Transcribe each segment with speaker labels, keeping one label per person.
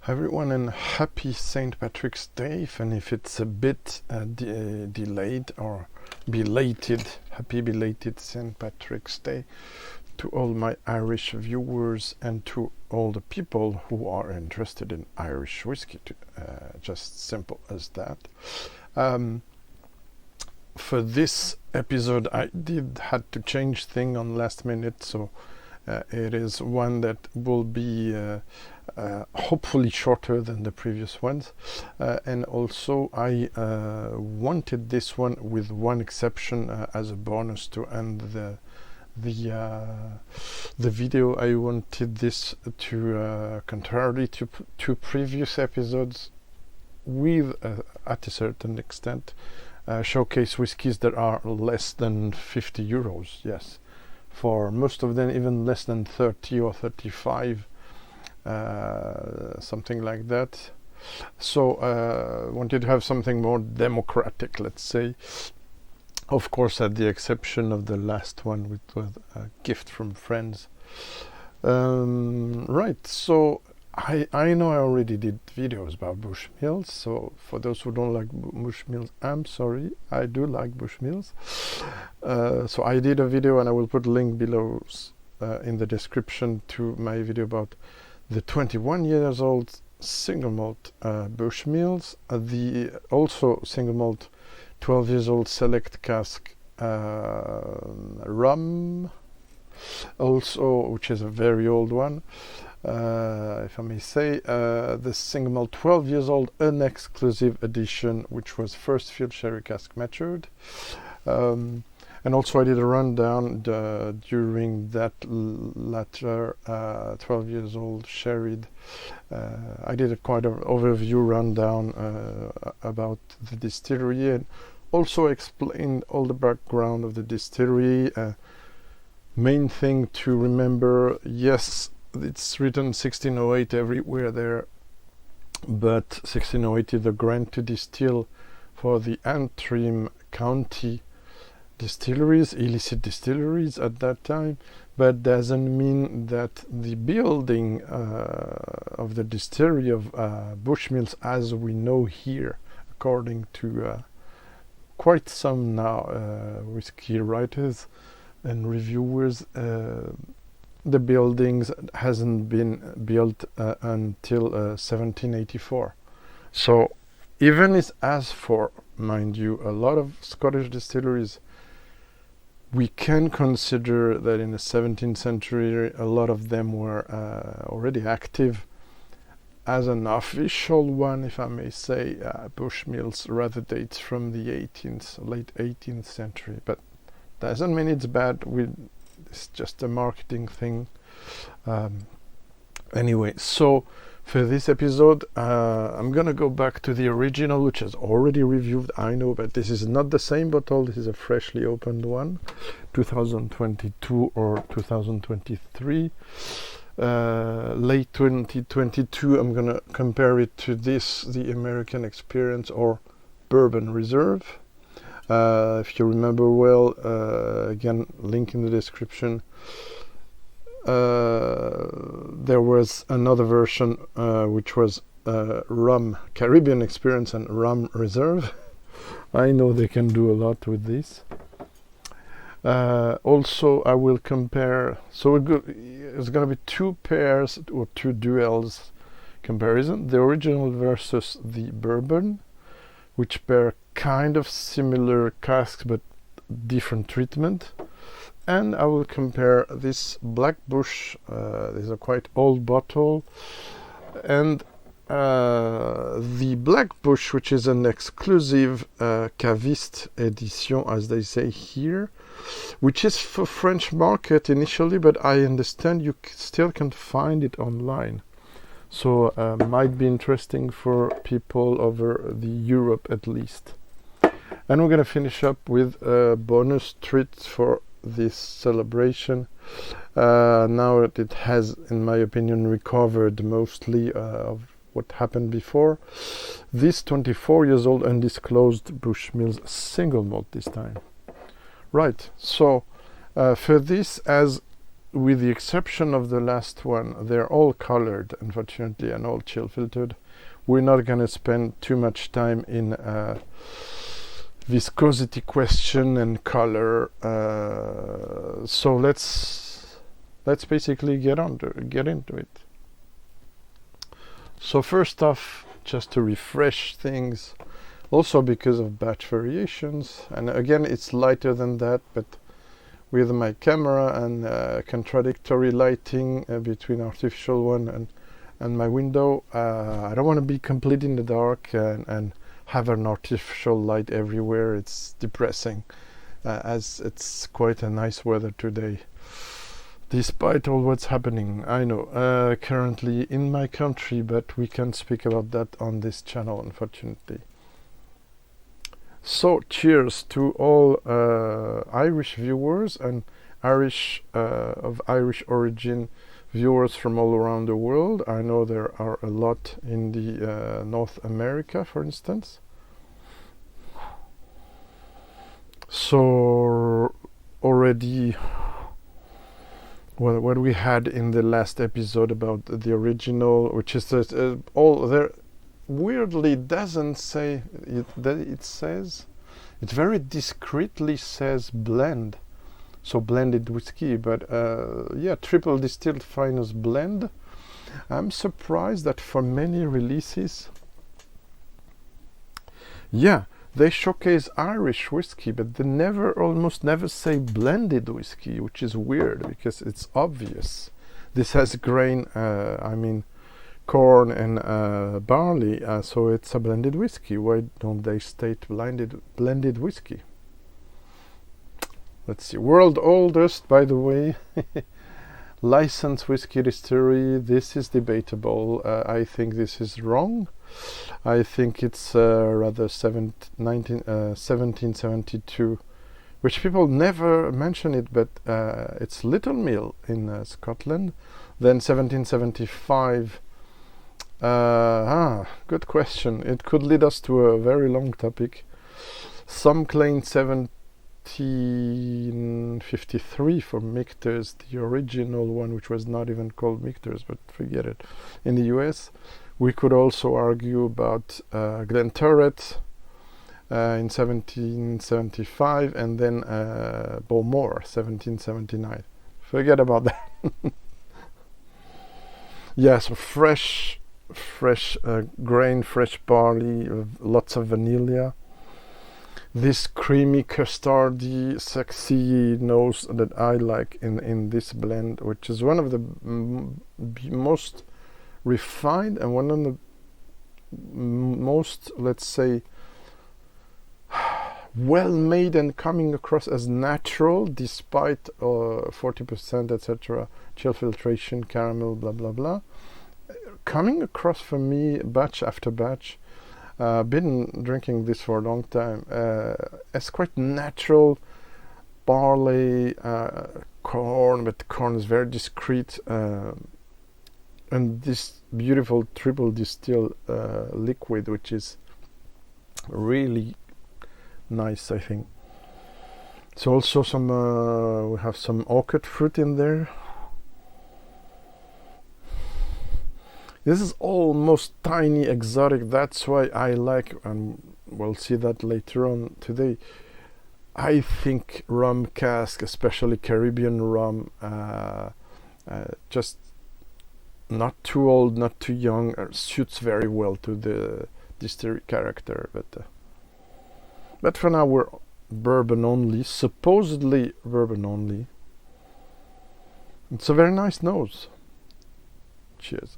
Speaker 1: Hi everyone, and happy St. Patrick's Day, even if it's a bit delayed or belated. Happy belated St. Patrick's Day to all my Irish viewers and to all the people who are interested in Irish whiskey. Just simple as that. For this episode I had to change thing on last minute, so it is one that will be hopefully shorter than the previous ones, and also I wanted this one with one exception as a bonus to end the video. I wanted this to contrary to previous episodes, with at a certain extent showcase whiskies that are less than 50 euros. Yes, for most of them even less than 30 or 35, something like that. So wanted to have something more democratic, let's say, of course at the exception of the last one, which was a gift from friends. Right, so I know I already did videos about Bushmills, so for those who don't like Bushmills, I'm sorry, I do like Bushmills. So I did a video, and I will put a link below in the description to my video about the 21 years old single malt Bushmills, the also single malt 12 years old select cask rum, also, which is a very old one, if I may say, the single malt 12 years old unexclusive edition, which was first field sherry cask matured. And also I did a rundown during that latter 12 years old sherried. I did a quite an overview rundown about the distillery, and also explained all the background of the distillery. Main thing to remember, yes, it's written 1608 everywhere there, but 1608 is the grant to distill for the Antrim County distilleries, illicit distilleries at that time, but doesn't mean that the building of the distillery of Bushmills, as we know here, according to quite some now whiskey writers and reviewers, the buildings hasn't been built until 1784. So even as for, mind you, a lot of Scottish distilleries, we can consider that in the 17th century a lot of them were already active. As an official one, if I may say, Bushmills rather dates from the late 18th century, but doesn't mean it's bad. It's just a marketing thing. Anyway, so for this episode I'm gonna go back to the original, which is already reviewed, I know, but this is not the same bottle. This is a freshly opened one, 2022 or 2023, late 2022. I'm gonna compare it to this, the American Experience or Bourbon Reserve. If you remember well, again, link in the description. There was another version which was Rum Caribbean Experience and Rum Reserve. I know they can do a lot with this. Also, I will compare. So it's going to be two pairs or two duels comparison: the original versus the bourbon, which bear kind of similar casks but different treatment. And I will compare this Black Bush, this is a quite old bottle, and the Black Bush, which is an exclusive Caviste edition, as they say here, which is for French market initially, but I understand you still can find it online. So might be interesting for people over the Europe at least. And we're going to finish up with a bonus treat for this celebration. Now that it has, in my opinion, recovered mostly of what happened before. This 24 years old undisclosed Bushmills single malt this time. Right, so for this, as with the exception of the last one, they're all colored, unfortunately, and all chill filtered. We're not going to spend too much time in viscosity question and color. So let's basically get into it. So first off, just to refresh things, also because of batch variations, and again it's lighter than that, but with my camera and contradictory lighting between artificial one and my window, I don't want to be complete in the dark and have an artificial light everywhere. It's depressing, as it's quite a nice weather today, despite all what's happening. I know, currently in my country, but we can't speak about that on this channel, unfortunately. So cheers to all Irish viewers and of Irish origin viewers from all around the world. I know there are a lot in the North America, for instance. So already what we had in the last episode about the original, which is all there, weirdly doesn't say it, that it says, it very discreetly says blend, so blended whiskey, but yeah, triple distilled finest blend. I'm surprised that for many releases, yeah, they showcase Irish whiskey, but they almost never say blended whiskey, which is weird because it's obvious. This has grain, I mean corn and barley, so it's a blended whiskey. Why don't they state blended whiskey? Let's see. World oldest, by the way, licensed whiskey distillery. This is debatable. I think this is wrong. I think it's rather 1772, which people never mention it, but it's Little Mill in Scotland. Then 1775. Good question. It could lead us to a very long topic. Some claim 1753 for Nectar's, the original one, which was not even called Nectar's, but forget it. In the US, we could also argue about Glenturret in 1775, and then Bowmore 1779. Forget about that. Yeah, so fresh grain, fresh barley, lots of vanilla. This creamy, custardy, sexy nose that I like in this blend, which is one of the most refined and one of the most, let's say, well made and coming across as natural, despite 40% etc. chill filtration, caramel, blah blah blah. Coming across for me batch after batch. Been drinking this for a long time. It's quite natural barley, corn, but corn is very discreet, and this beautiful triple distilled liquid, which is really nice, I think. So also some we have some orchid fruit in there. This is almost tiny, exotic. That's why I like, and we'll see that later on today. I think rum cask, especially Caribbean rum, just not too old, not too young, suits very well to the distillery character. But for now we're bourbon only, supposedly bourbon only. It's a very nice nose. Cheers.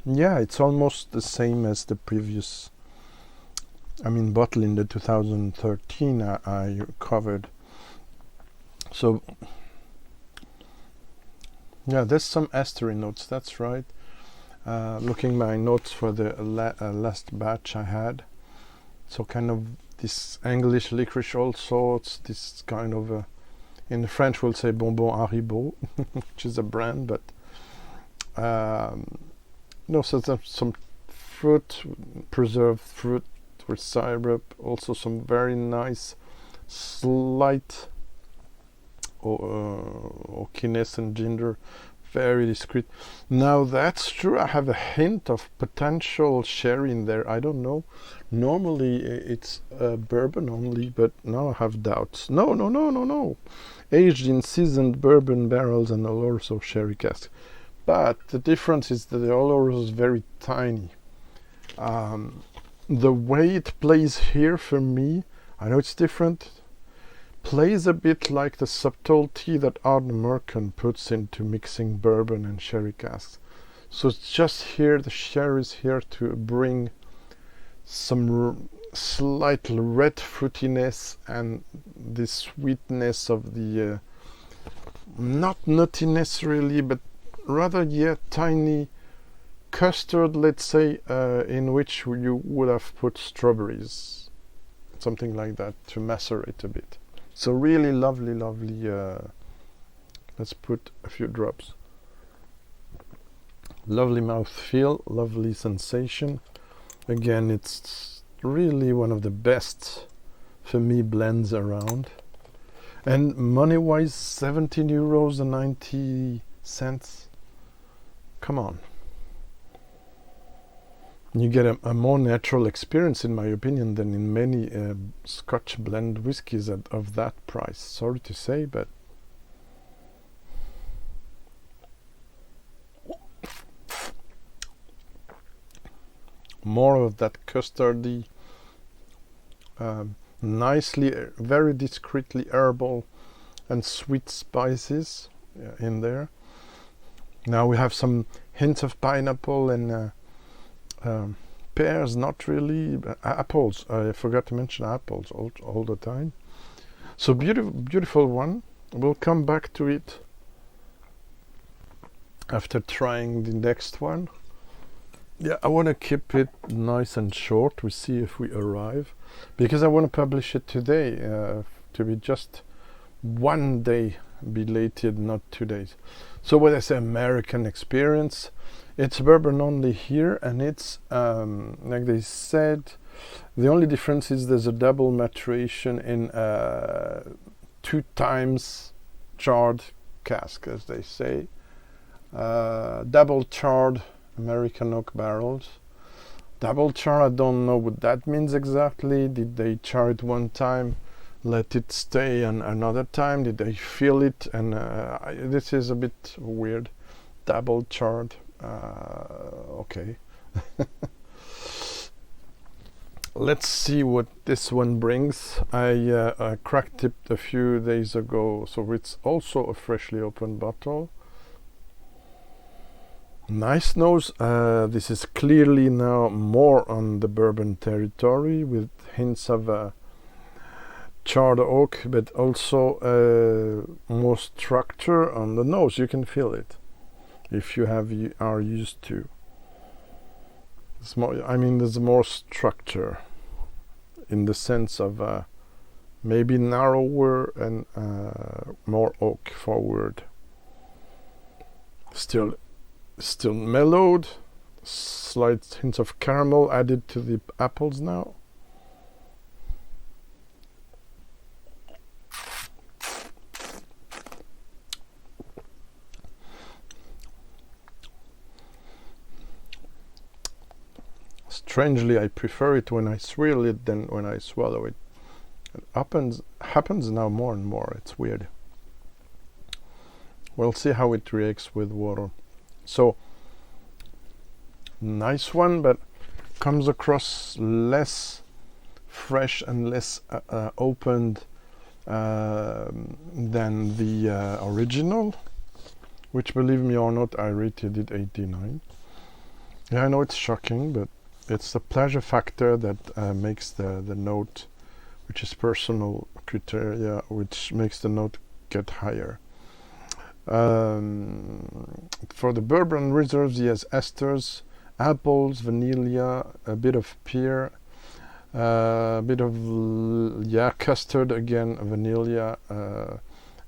Speaker 1: Yeah, it's almost the same as the previous, bottle in the 2013 I covered. So, yeah, there's some estery notes, that's right. Looking my notes for the last batch I had. So kind of this English licorice also, it's this kind of, in French we'll say Bonbon Haribo, which is a brand, but no, so there's some fruit, preserved fruit with syrup. Also some very nice slight oakiness and ginger, very discreet. Now that's true, I have a hint of potential sherry in there, I don't know. Normally it's bourbon only, but now I have doubts. No. Aged in seasoned bourbon barrels and also sherry casks. But the difference is that the Oloroso is very tiny. The way it plays here for me, I know it's different, plays a bit like the subtlety that Ardnamurchan puts into mixing bourbon and sherry casks. So it's just here, the sherry is here to bring some slight red fruitiness and the sweetness of the not nuttiness really, but rather tiny custard, let's say, in which you would have put strawberries, something like that, to macerate a bit. So really lovely. Let's put a few drops. Lovely mouthfeel, lovely sensation. Again, it's really one of the best for me blends around. And money-wise, 17 euros and 90 cents. Come on. You get a more natural experience, in my opinion, than in many Scotch blend whiskies of that price. Sorry to say, but more of that custardy, nicely, very discreetly herbal and sweet spices in there. Now we have some hints of pineapple and pears, not really, apples. I forgot to mention apples all the time. So beautiful one. We'll come back to it after trying the next one. Yeah, I want to keep it nice and short. We see if we arrive, because I want to publish it today, to be just one day belated, not 2 days. So what I say, American experience. It's bourbon only here, and it's like they said, the only difference is there's a double maturation in 2 times charred cask, as they say. Double charred American oak barrels. Double char, I don't know what that means exactly. Did they char it one time, let it stay, and another time did they fill it? And this is a bit weird. Double charred. Okay. Let's see what this one brings. I cracked it a few days ago, so it's also a freshly opened bottle. Nice nose. This is clearly now more on the bourbon territory, with hints of charred oak, but also more structure on the nose. You can feel it if you are used to. It's more, I mean, there's more structure in the sense of maybe narrower and more oak forward. Still mellowed, slight hints of caramel added to the apples now. Strangely, I prefer it when I swirl it than when I swallow it. It happens now more and more. It's weird. We'll see how it reacts with water. So, nice one, but comes across less fresh and less opened than the original, which, believe me or not, I rated it 89. Yeah, I know it's shocking, but it's the pleasure factor that makes the note, which is personal criteria, which makes the note get higher. For the bourbon reserves, he has esters, apples, vanilla, a bit of pear, a bit of custard again, vanilla,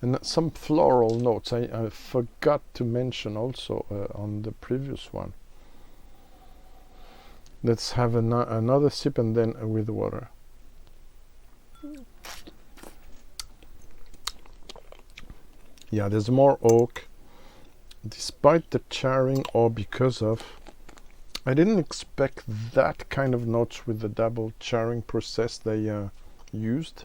Speaker 1: and some floral notes. I forgot to mention also on the previous one. Let's have another sip and then with water. Yeah, there's more oak, despite the charring, or because of. I didn't expect that kind of notes with the double charring process they used.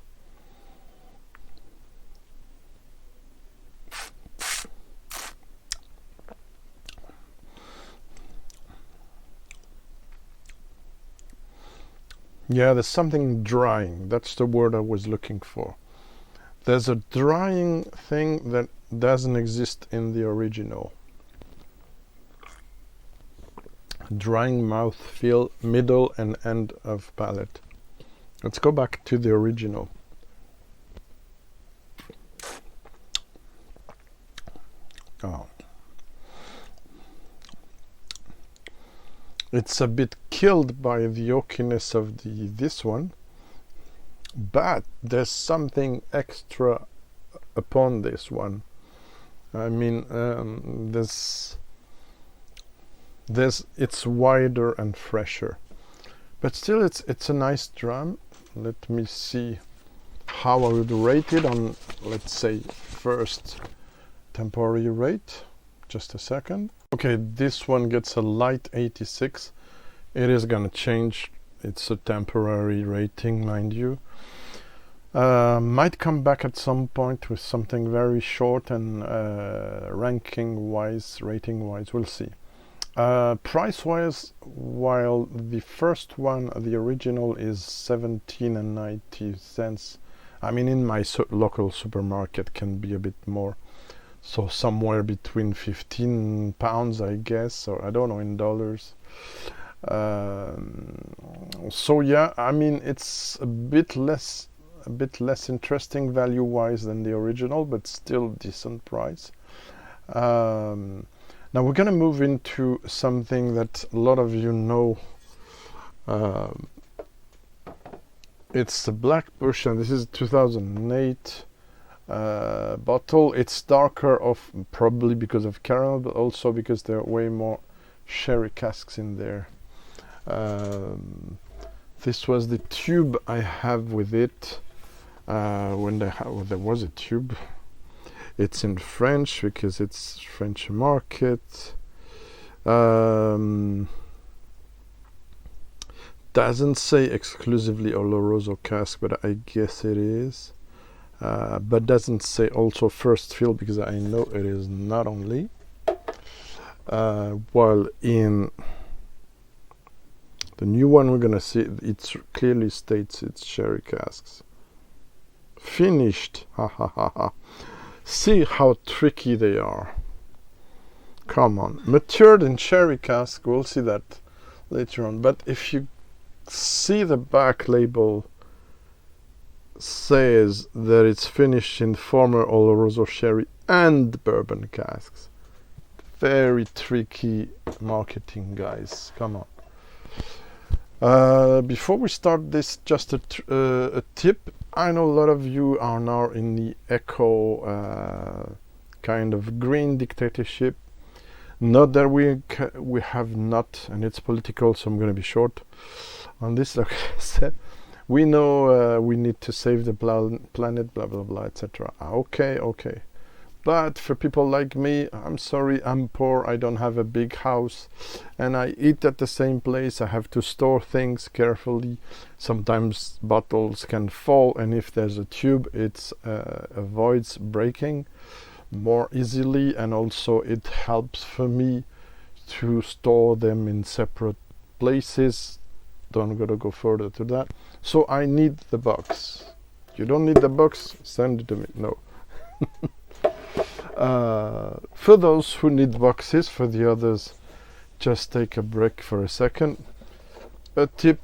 Speaker 1: Yeah, there's something drying. That's the word I was looking for. There's a drying thing that doesn't exist in the original. Drying mouthfeel, middle and end of palate. Let's go back to the original. Oh. It's a bit killed by the oakiness of this one, but there's something extra upon this one. I mean, it's wider and fresher, but still it's a nice dram. Let me see how I would rate it on, let's say, first temporary rate. Just a second. Okay, this one gets a light 86. It is gonna change. It's a temporary rating, mind you. Might come back at some point with something very short and ranking wise, rating wise, we'll see. Price wise, while the first one, the original, is 17.90. I mean, in my local supermarket can be a bit more, so somewhere between £15, I guess, or I don't know, in dollars. So yeah, I mean, it's a bit less interesting value wise than the original, but still decent price. Now we're gonna move into something that a lot of you know. It's the Black Bush, and this is 2008 bottle. It's darker, probably because of caramel, but also because there are way more sherry casks in there. This was the tube I have with it when there was a tube. It's in French because it's French market. Doesn't say exclusively Oloroso cask, but I guess it is. But doesn't say also first fill, because I know it is not only. While in the new one we're gonna see, it clearly states it's sherry casks. Finished. Ha ha ha ha. See how tricky they are. Come on. Matured in sherry cask, we'll see that later on. But if you see the back label says that it's finished in former Oloroso sherry and bourbon casks. Very tricky marketing, guys. Come on. Before we start this, just a tip. I know a lot of you are now in the eco kind of green dictatorship. Not that we have not, and it's political, so I'm going to be short on this. Like I said, we know we need to save the planet, blah blah blah, etc. Okay. But for people like me, I'm sorry, I'm poor, I don't have a big house, and I eat at the same place. I have to store things carefully. Sometimes bottles can fall, and if there's a tube, it avoids breaking more easily, and also it helps for me to store them in separate places. Don't gotta go further to that. So I need the box. You don't need the box, send it to me. No. For those who need boxes, for the others, just take a break for a second. A tip: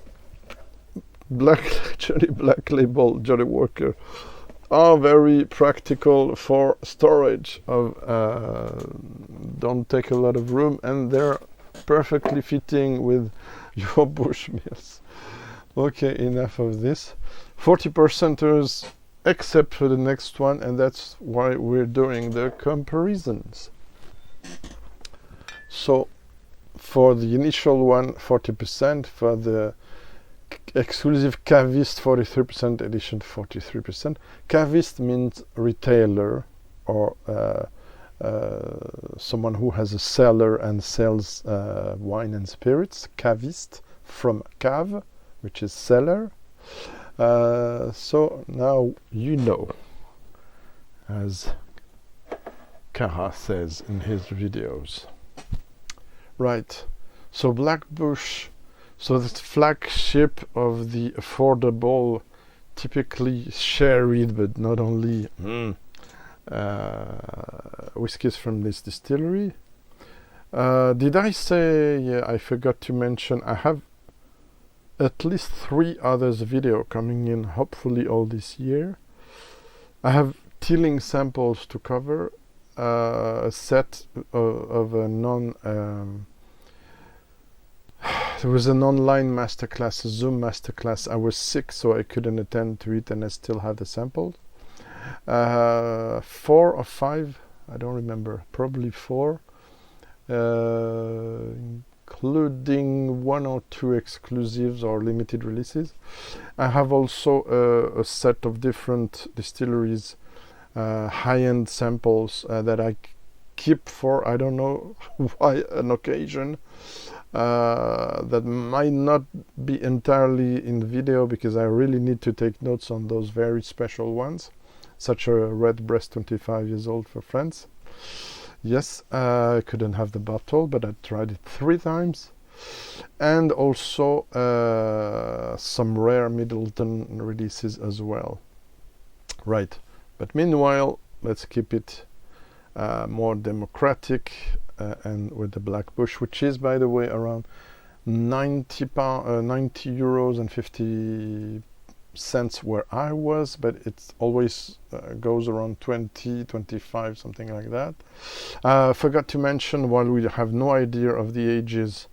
Speaker 1: Jolly Black Label Jolly Walker are very practical for storage of don't take a lot of room, and they're perfectly fitting with your Bushmills. Okay, enough of this. 40%ers, except for the next one, and that's why we're doing the comparisons. So for the initial one 40%, for the exclusive Caviste 43%, edition 43%. Caviste means retailer, or someone who has a cellar and sells wine and spirits. Caviste, from cave, which is cellar. So now you know, as Cara says in his videos. Right, so Blackbush, so the flagship of the affordable, typically sherried, but not only whiskies from this distillery. Did I say, yeah, I forgot to mention, I have at least 3 others video coming in, hopefully all this year. I have tilling samples to cover, a set of a there was an online masterclass, a Zoom masterclass. I was sick, so I couldn't attend to it, and I still have the samples. 4 or 5, I don't remember, probably 4, including 1 or 2 exclusives or limited releases. I have also a set of different distilleries, high-end samples that I keep for, I don't know why, an occasion, that might not be entirely in video, because I really need to take notes on those very special ones, such a Redbreast 25 years old for France. Yes, I couldn't have the bottle, but I tried it 3 times. And also some rare Middleton releases as well. Right, but meanwhile, let's keep it more democratic, and with the Blackbush, which is, by the way, around 90 euros and 50 cents where I was, but it always goes around 20, 25, something like that. Forgot to mention, while we have no idea of the ages,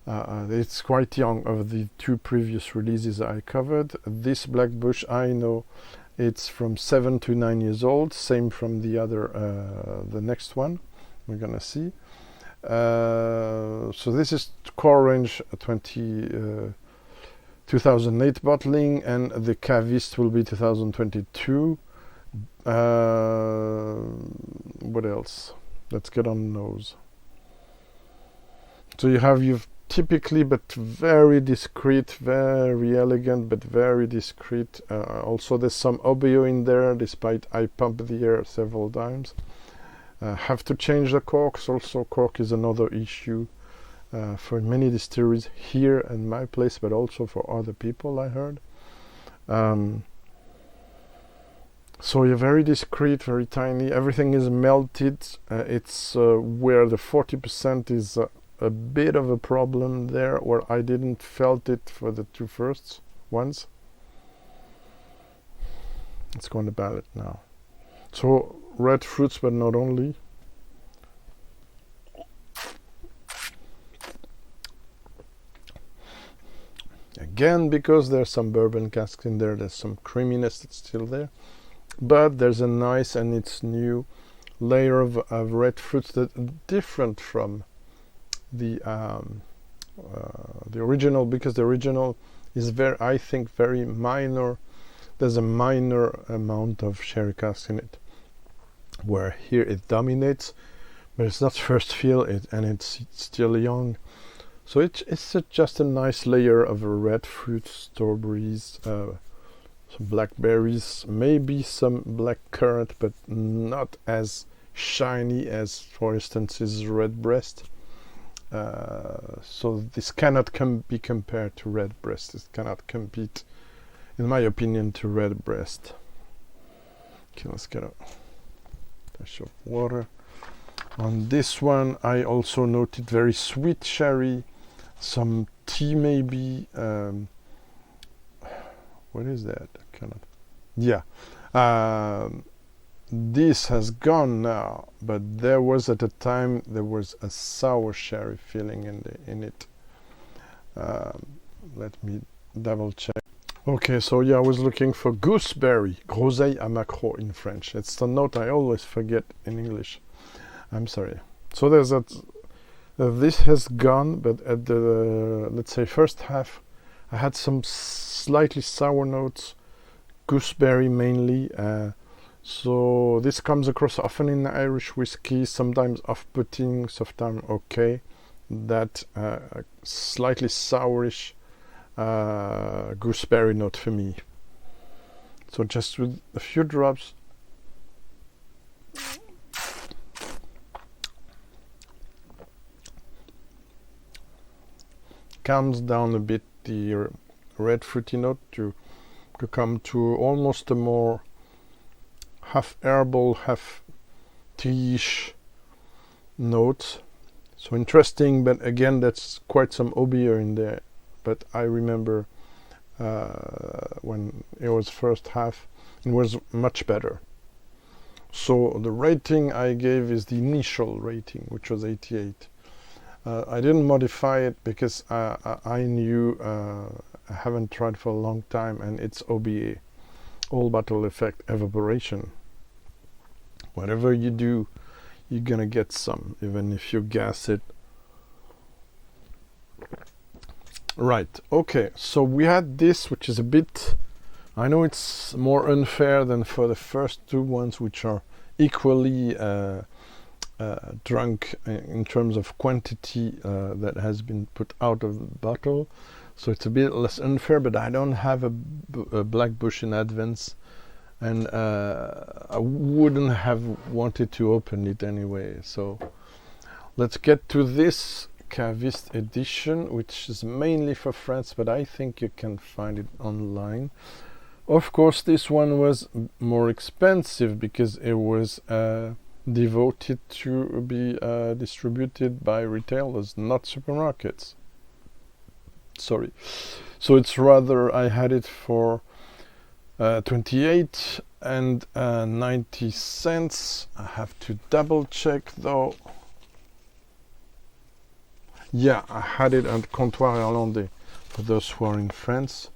Speaker 1: it's quite young, of the 2 previous releases I covered. This Blackbush, I know it's from 7 to 9 years old, same from the other, the next one we're gonna see. So this is core range 2008 bottling, and the Caviste will be 2022. What else? Let's get on those. So you've typically, but very discreet, very elegant, but very discreet. Also there's some OBO in there, despite I pumped the air several times. Have to change the corks. Also, cork is another issue for many distilleries here in my place, but also for other people, I heard. So you're very discreet, very tiny. Everything is melted. It's where the 40% is a bit of a problem there, where I didn't felt it for the 2 first ones. Let's go on the palate now. So red fruits, but not only. Again, because there's some bourbon casks in there, there's some creaminess that's still there, but there's a nice, and it's new, layer of red fruits that are different from the original, because the original is very, I think, very minor. There's a minor amount of sherry cask in it, where here it dominates, but it's not first fill, and it's still young. So it's just a nice layer of red fruit, strawberries, some blackberries, maybe some black currant, but not as shiny as, for instance, is Redbreast. So this cannot be compared to Redbreast. It cannot compete, in my opinion, to Redbreast. Okay, let's get a dash of water. On this one, I also noted very sweet sherry, some tea maybe. What is that? I cannot. Yeah. This has gone now, but there was, at a time, there was a sour sherry feeling in it. Let me double check. Okay, so yeah, I was looking for gooseberry, groseille à macro in French. It's the note I always forget in English. I'm sorry. So there's a This has gone, but at the, let's say, first half, I had some slightly sour notes, gooseberry mainly. So this comes across often in Irish whiskey, sometimes off-putting, sometimes okay. That slightly sourish gooseberry note for me. So just with a few drops. Calms down a bit the red fruity note to come to almost a more half herbal, half tea-ish note. So interesting, but again, that's quite some obier in there. But I remember when it was first half, it was much better. So the rating I gave is the initial rating, which was 88. I didn't modify it because I knew I haven't tried for a long time, and it's OBA, all bottle effect evaporation. Whatever you do, you're gonna get some, even if you gas it. Right, okay, so we had this, which is a bit, I know it's more unfair than for the first two ones, which are equally drunk in terms of quantity that has been put out of the bottle. So it's a bit less unfair, but I don't have a Black Bush in advance, and I wouldn't have wanted to open it anyway. So let's get to this Caviste edition, which is mainly for France, but I think you can find it online. Of course, this one was more expensive because it was devoted to be distributed by retailers, not supermarkets. Sorry. So it's rather, I had it for 28 and 90 cents. I have to double check though. Yeah, I had it at Comptoir Irlandais, for those who are in France,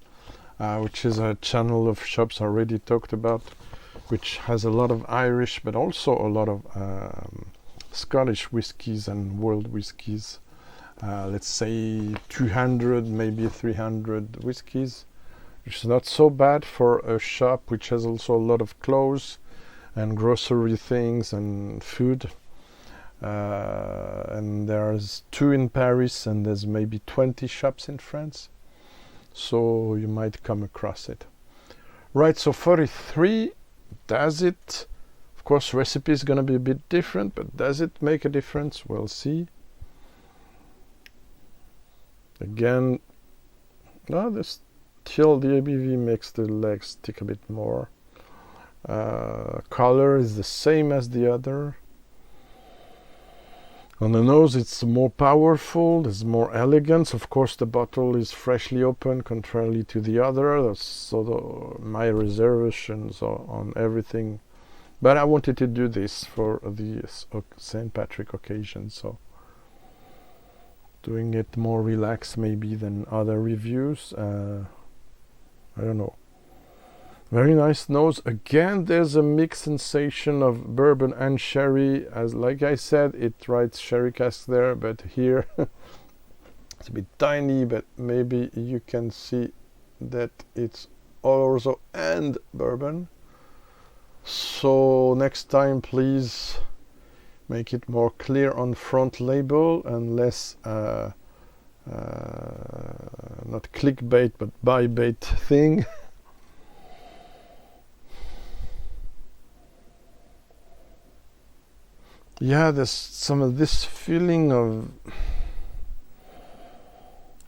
Speaker 1: which is a channel of shops I already talked about, which has a lot of Irish, but also a lot of Scottish whiskies and world whiskies. Let's say 200, maybe 300 whiskies, which is not so bad for a shop which has also a lot of clothes and grocery things and food. And there's 2 in Paris, and there's maybe 20 shops in France, so you might come across it. Right, so 43, does it, of course recipe is going to be a bit different, but does it make a difference? We'll see. Again, this till the ABV makes the legs stick a bit more. Color is the same as the other. On the nose it's more powerful, there's more elegance. Of course the bottle is freshly opened, contrarily to the other. That's sort of my reservations on everything. But I wanted to do this for the St. Patrick occasion, so doing it more relaxed maybe than other reviews. I don't know. Very nice nose. Again, there's a mixed sensation of bourbon and sherry. As like I said, it writes sherry cask there, but here it's a bit tiny, but maybe you can see that it's orzo and bourbon. So next time, please make it more clear on front label and less not clickbait but buy bait thing. Yeah, there's some of this feeling of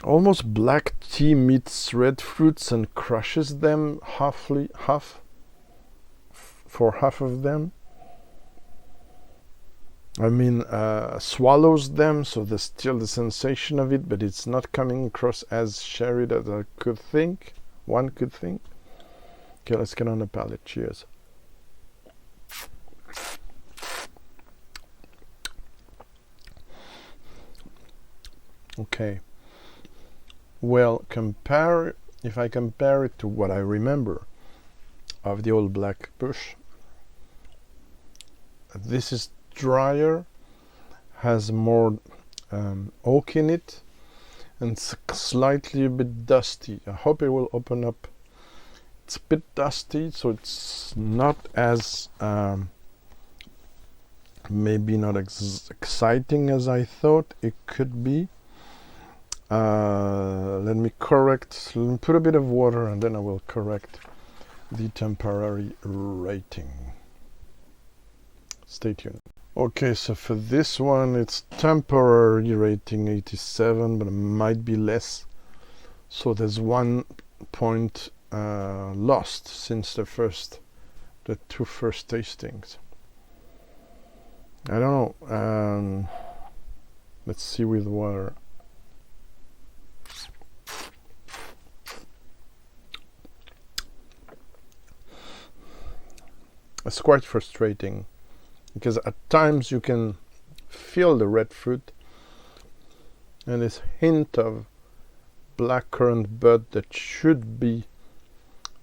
Speaker 1: almost black tea meets red fruits and crushes them for half of them. I mean, swallows them, so there's still the sensation of it, but it's not coming across as sherry that one could think. Okay, let's get on the palate. Cheers. Okay. Well, if I compare it to what I remember of the old Black Bush, this is drier, has more oak in it, and slightly a bit dusty. I hope it will open up. It's a bit dusty, so it's not as maybe not exciting as I thought it could be. Let me put a bit of water and then I will correct the temporary rating. Stay tuned. Okay, so for this one it's temporary rating 87, but it might be less. So there's 1 point lost since the two first tastings. I don't know. Let's see with water. It's quite frustrating because at times you can feel the red fruit and this hint of blackcurrant bud that should be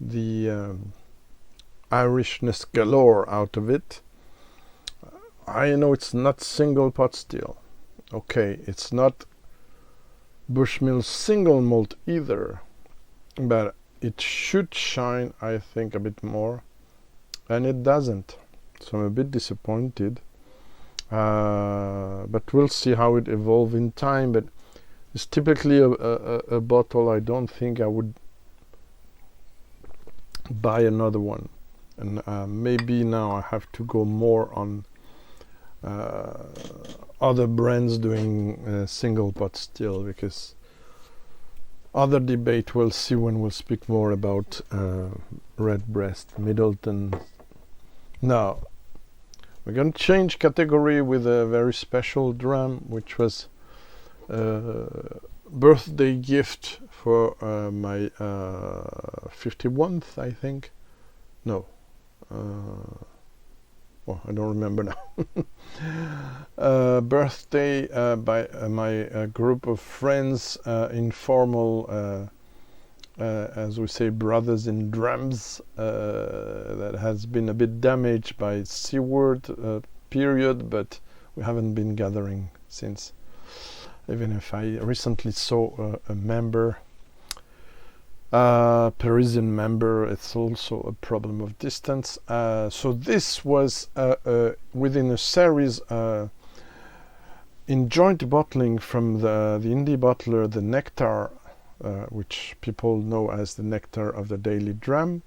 Speaker 1: the Irishness galore out of it. I know it's not single pot still. Okay, it's not Bushmills single malt either, but it should shine, I think, a bit more, and it doesn't. So I'm a bit disappointed. But we'll see how it evolves in time. But it's typically a bottle I don't think I would buy another one, and maybe now I have to go more on other brands doing single pot still, because other debate we'll see when we'll speak more about Redbreast, Middleton. Now we're going to change category with a very special dram, which was birthday gift for my 51st, I think. No. Well, I don't remember now. Birthday by my group of friends, informal, as we say, brothers in drams, that has been a bit damaged by seaward period, but we haven't been gathering since. Even if I recently saw a member, Parisian member, it's also a problem of distance. So this was within a series in joint bottling from the indie bottler, the Nectar, which people know as the Nectar of the Daily Dram,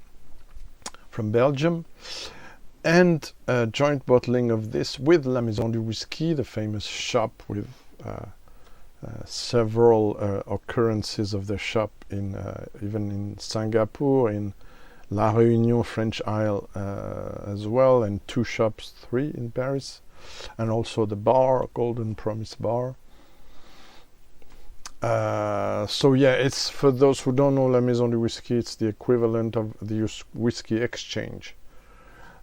Speaker 1: from Belgium, and joint bottling of this with La Maison du Whisky, the famous shop with several occurrences of the shop in even in Singapore, in La Réunion, French Isle as well, and 3 in Paris, and also the bar, Golden Promise Bar. So yeah, it's, for those who don't know La Maison du Whisky, it's the equivalent of the Whisky Exchange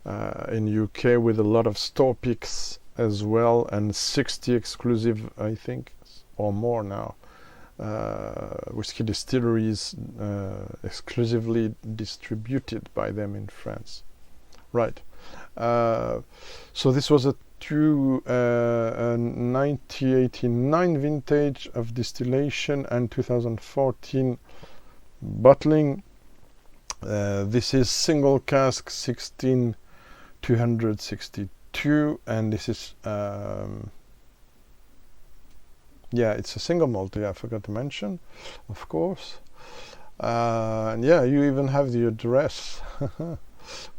Speaker 1: in UK, with a lot of store picks as well, and 60 exclusive, I think, or more now, whiskey distilleries exclusively distributed by them in France. Right. So this was a 1989 vintage of distillation and 2014 bottling. This is single cask 16262, and this is yeah, it's a single malt. Yeah, I forgot to mention, of course. And yeah, you even have the address.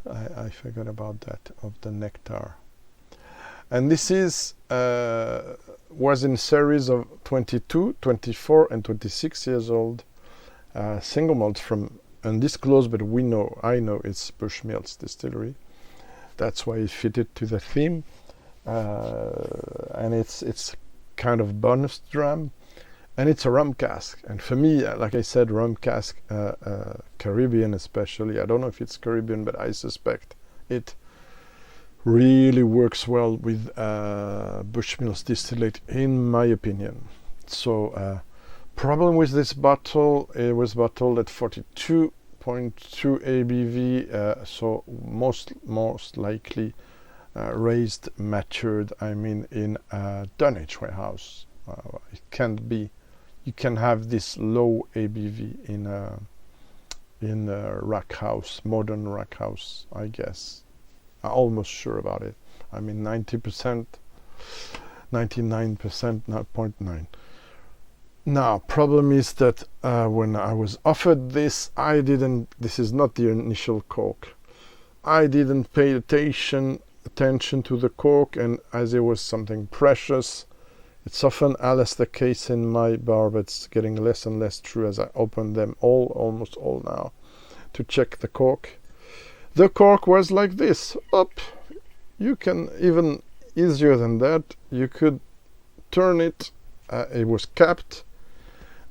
Speaker 1: I forgot about that, of the Nectar. And this is was in series of 22, 24, and 26 years old single malts from undisclosed, but I know it's Bushmills Distillery. That's why it fitted to the theme, and it's kind of bonus dram, and it's a rum cask. And for me, like I said, rum cask, Caribbean especially, I don't know if it's Caribbean, but I suspect it really works well with Bushmills distillate, in my opinion. So problem with this bottle, it was bottled at 42.2 ABV, so most likely raised, matured, I mean, in a dunnage warehouse It can't be. You can have this low ABV in a rack house, modern rack house, I guess. I'm almost sure about it. I mean 90%, 99%, 0.9. Now, problem is that when I was offered this, this is not the initial cork. I didn't pay attention to the cork, and as it was something precious, it's often less the case in my bar, but it's getting less and less true as I open them almost all now, to check the cork. The cork was like this. Up. You can even easier than that. You could turn it. It was capped.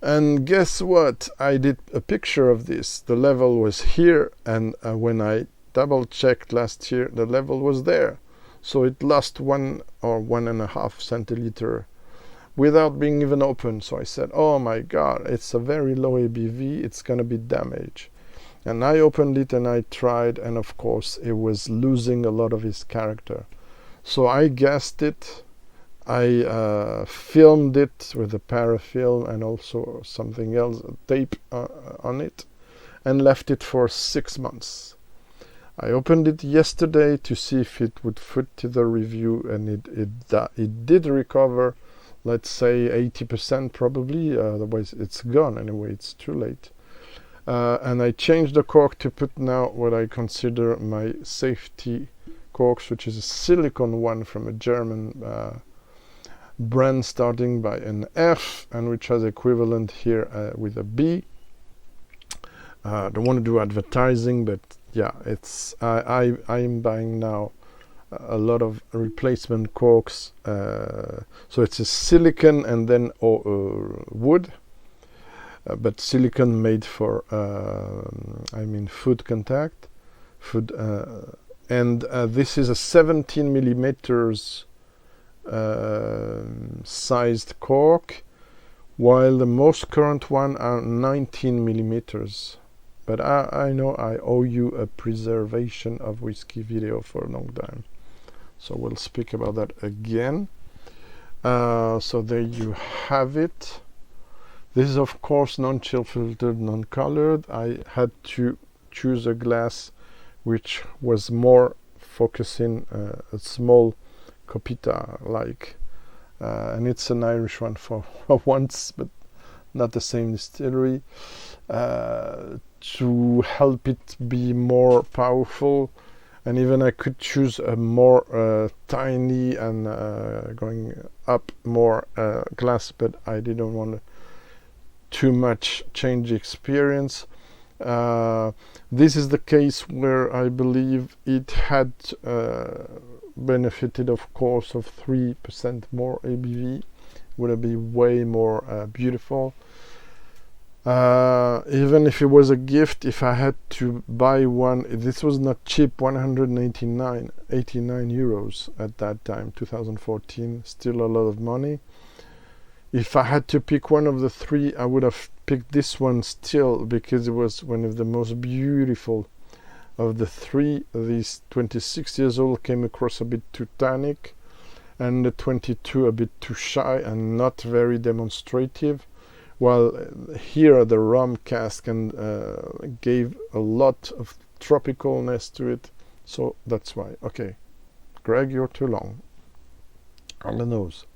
Speaker 1: And guess what? I did a picture of this. The level was here, and when I double checked last year, the level was there. So it lost 1 or 1.5 centiliter without being even open. So I said, oh my God, it's a very low ABV. It's going to be damaged. And I opened it and I tried, and of course it was losing a lot of its character. So I gassed it. I filmed it with a parafilm and also something else, tape on it, and left it for 6 months. I opened it yesterday to see if it would fit to the review, and it did recover, let's say 80% probably. Otherwise it's gone anyway. It's too late. And I changed the cork to put now what I consider my safety corks, which is a silicone one from a German brand starting by an F and which has equivalent here with a B. Don't want to do advertising, but yeah, it's I'm buying now a lot of replacement corks. So it's a silicone and then wood. But silicone made for food contact, and this is a 17 millimeters sized cork, while the most current one are 19 millimeters. But I know I owe you a preservation of whiskey video for a long time, so we'll speak about that again. So there you have it. This is of course non-chill filtered, non-colored. I had to choose a glass which was more focusing a small copita like, and it's an Irish one for once, but not the same distillery, to help it be more powerful. And even I could choose a more tiny and going up more glass, but I didn't want to too much change experience. This is the case where I believe it had benefited, of course, of 3% more ABV. Would have been way more beautiful. Even if it was a gift, if I had to buy one, this was not cheap, 189 euros at that time, 2014, still a lot of money. If I had to pick one of the three, I would have picked this one still, because it was one of the most beautiful of the three. This 26 years old came across a bit too tannic, and the 22 a bit too shy and not very demonstrative, while here the rum cask and gave a lot of tropicalness to it. So that's why. Okay, Greg, you're too long on the nose.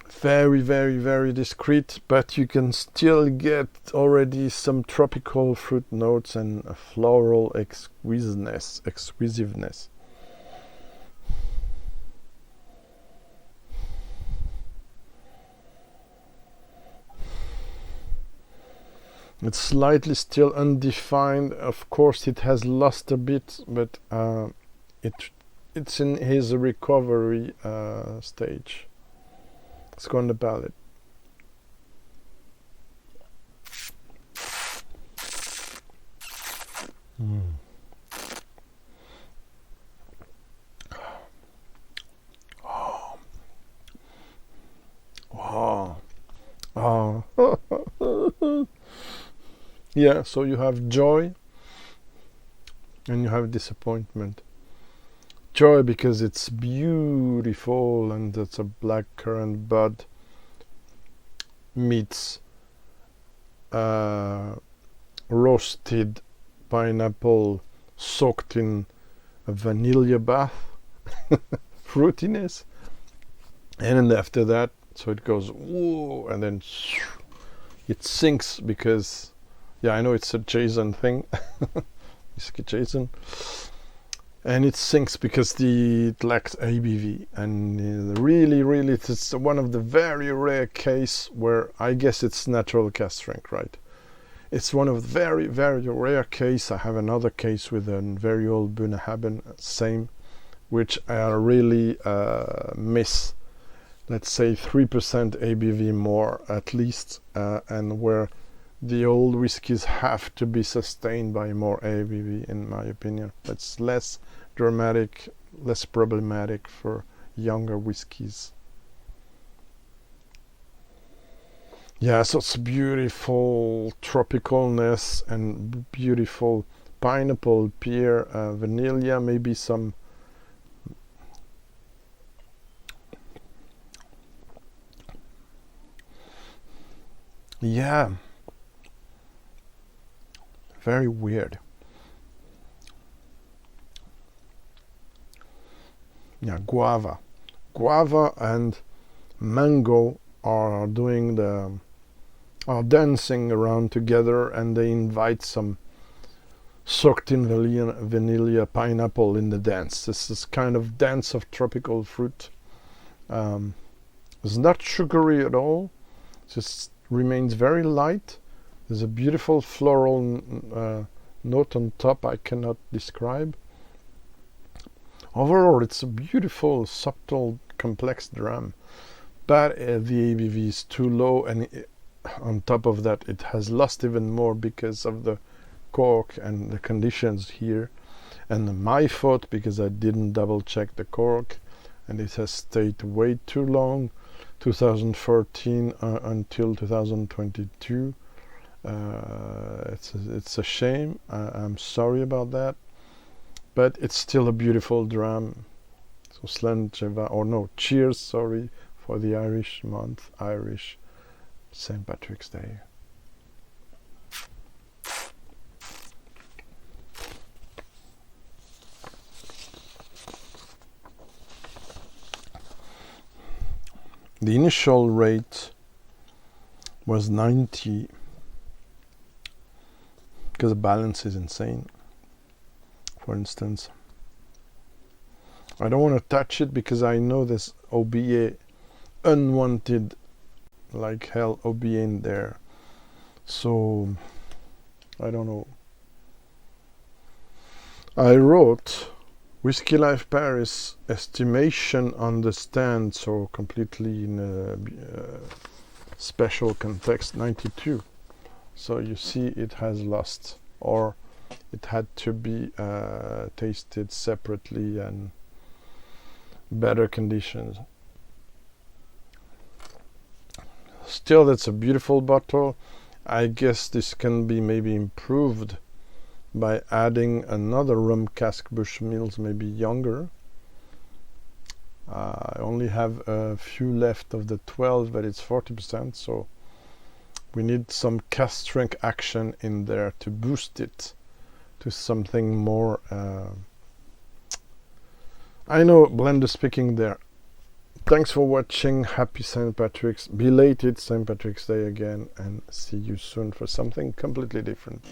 Speaker 1: Very, very, very discreet, but you can still get already some tropical fruit notes and a floral exquisiteness. It's slightly still undefined. Of course, it has lost a bit, but it's in his recovery stage. Let's go on the palate. Yeah, so you have joy and you have disappointment. enjoy because it's beautiful, and it's a black currant bud meets roasted pineapple soaked in a vanilla bath fruitiness, and then after that, so it goes whoa, and then it sinks because, yeah, I know it's a Jason thing, whiskey Jason, and it sinks because it lacks ABV, and really it's one of the very rare case where I guess it's natural cask strength, right? It's one of the very rare case. I have another case with a very old Bunnahabhain, same, which I really miss, let's say 3% ABV more at least, and where the old whiskies have to be sustained by more ABV, in my opinion. It's less dramatic, less problematic for younger whiskies. Yeah, so it's beautiful tropicalness and beautiful pineapple, pear, vanilla, maybe some yeah, very weird. Yeah, guava and mango are doing are dancing around together, and they invite some soaked in vanilla pineapple in the dance. This is kind of dance of tropical fruit. It's not sugary at all, just remains very light. There's a beautiful floral note on top I cannot describe. Overall, it's a beautiful, subtle, complex dram, but the ABV is too low, and on top of that, it has lost even more because of the cork and the conditions here, and my fault because I didn't double check the cork, and it has stayed way too long, 2014 until 2022. It's a shame. I'm sorry about that, but it's still a beautiful dram. So cheers, sorry, for the Irish month, Irish St. Patrick's Day. The initial rate was 90 because the balance is insane. For instance, I don't want to touch it because I know there's OBA, unwanted like hell OBA in there, so I don't know. I wrote Whiskey Life Paris estimation on the stand, so completely in a special context, 92. So you see it has lost, or it had to be tasted separately and better conditions. Still, that's a beautiful bottle. I guess this can be maybe improved by adding another rum cask Bushmills, maybe younger. I only have a few left of the 12, but it's 40%, so we need some cask strength action in there to boost it to something more. I know, blender speaking there. Thanks for watching. Happy St. Patrick's, belated St. Patrick's Day again, and see you soon for something completely different.